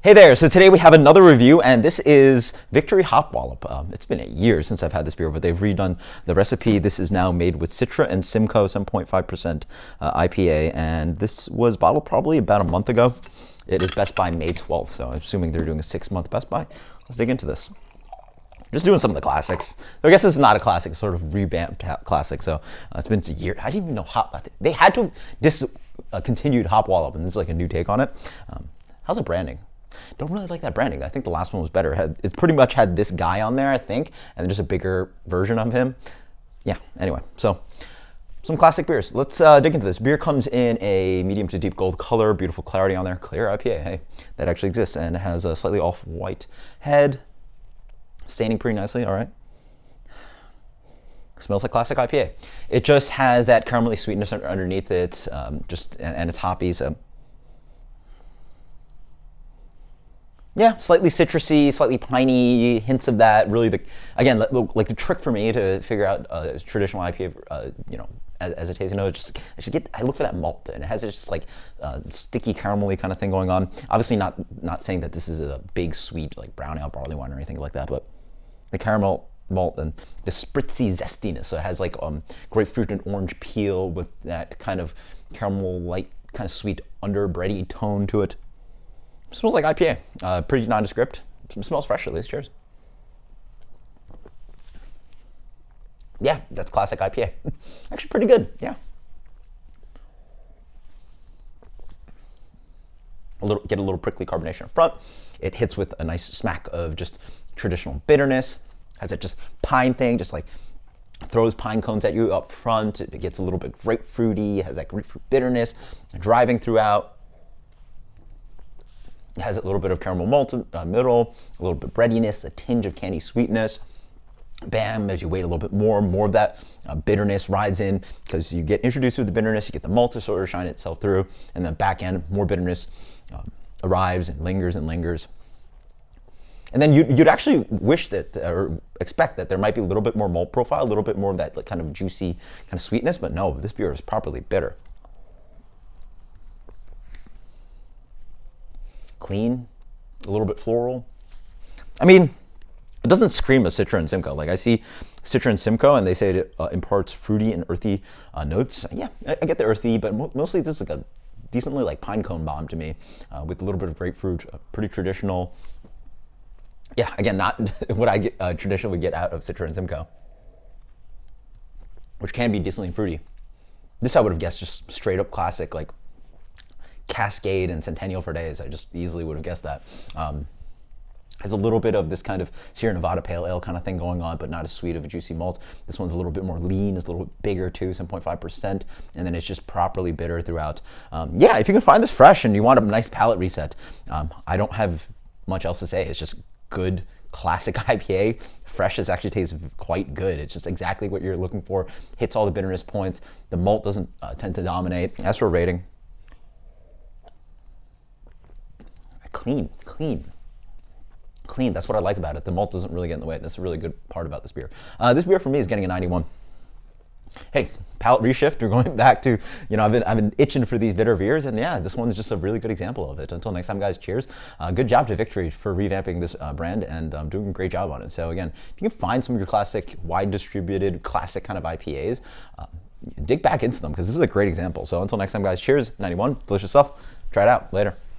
Hey there, so today we have another review, and this is Victory Hop Wallop. It's been a year since I've had this beer, but they've redone the recipe. This is now made with Citra and Simcoe, 7.5% IPA, and this was bottled probably about a month ago. It is Best By May 12th, so I'm assuming they're doing a 6-month Best By. Let's dig into this. Just doing some of the classics. I guess this is not a classic, it's sort of revamped classic, so it's been a year. I didn't even know they had to have discontinued Hop Wallop, and this is like a new take on it. How's the branding? Don't really like that branding. I think the last one was better. It pretty much had this guy on there, I think, and just a bigger version of him. Yeah, anyway, so some classic beers. Let's dig into this. Beer comes in a medium to deep gold color, beautiful clarity on there, clear IPA. Hey, that actually exists, and it has a slightly off-white head, staining pretty nicely, all right. Smells like classic IPA. It just has that caramelly sweetness underneath it, and it's hoppy, so. Yeah, slightly citrusy, slightly piney, hints of that. Really, again, like the trick for me to figure out traditional IPA, as a tasting note, I look for that malt, and it has just like sticky caramelly kind of thing going on. Obviously, not saying that this is a big sweet like brown ale barley wine or anything like that, but the caramel malt and the spritzy zestiness. So it has like grapefruit and orange peel with that kind of caramel light, kind of sweet underbready tone to it. Smells like IPA, pretty nondescript. Smells fresh at least. Cheers. Yeah, that's classic IPA. Actually pretty good, yeah. Get a little prickly carbonation up front. It hits with a nice smack of just traditional bitterness. Has that just pine thing, just like throws pine cones at you up front. It gets a little bit grapefruity, has that grapefruit bitterness driving throughout. It has a little bit of caramel malt in the middle, a little bit breadiness, a tinge of candy sweetness. Bam, as you wait a little bit more of that bitterness rides in because you get introduced with the bitterness, you get the malt to sort of shine itself through, and then back end, more bitterness arrives and lingers and lingers. And then you'd actually wish that, or expect that there might be a little bit more malt profile, a little bit more of that like, kind of juicy kind of sweetness, but no, this beer is properly bitter. Clean, a little bit floral. I mean, it doesn't scream of Citra and Simcoe. Like I see Citra and Simcoe, and they say it imparts fruity and earthy notes. Yeah, I get the earthy, but mostly this is like a decently like pine cone bomb to me, with a little bit of grapefruit. Pretty traditional. Yeah, again, not what I traditionally get out of Citra and Simcoe, which can be decently fruity. This I would have guessed just straight up classic, like Cascade and Centennial for days. I just easily would have guessed that. Has a little bit of this kind of Sierra Nevada Pale Ale kind of thing going on, but not as sweet of a juicy malt. This one's a little bit more lean, it's a little bit bigger too, 7.5%, and then it's just properly bitter throughout. Yeah, if you can find this fresh and you want a nice palate reset, I don't have much else to say. It's just good classic IPA. Fresh actually tastes quite good. It's just exactly what you're looking for. Hits all the bitterness points. The malt doesn't tend to dominate. As for a rating, clean. That's what I like about it. The malt doesn't really get in the way. That's a really good part about this beer. This beer for me is getting a 91. Hey, palate reshift. We're going back to, I've been itching for these bitter beers, and yeah, this one's just a really good example of it. Until next time, guys, cheers. Good job to Victory for revamping this brand and doing a great job on it. So again, if you can find some of your classic, wide distributed, classic kind of IPAs, dig back into them because this is a great example. So until next time, guys, cheers. 91, delicious stuff. Try it out. Later.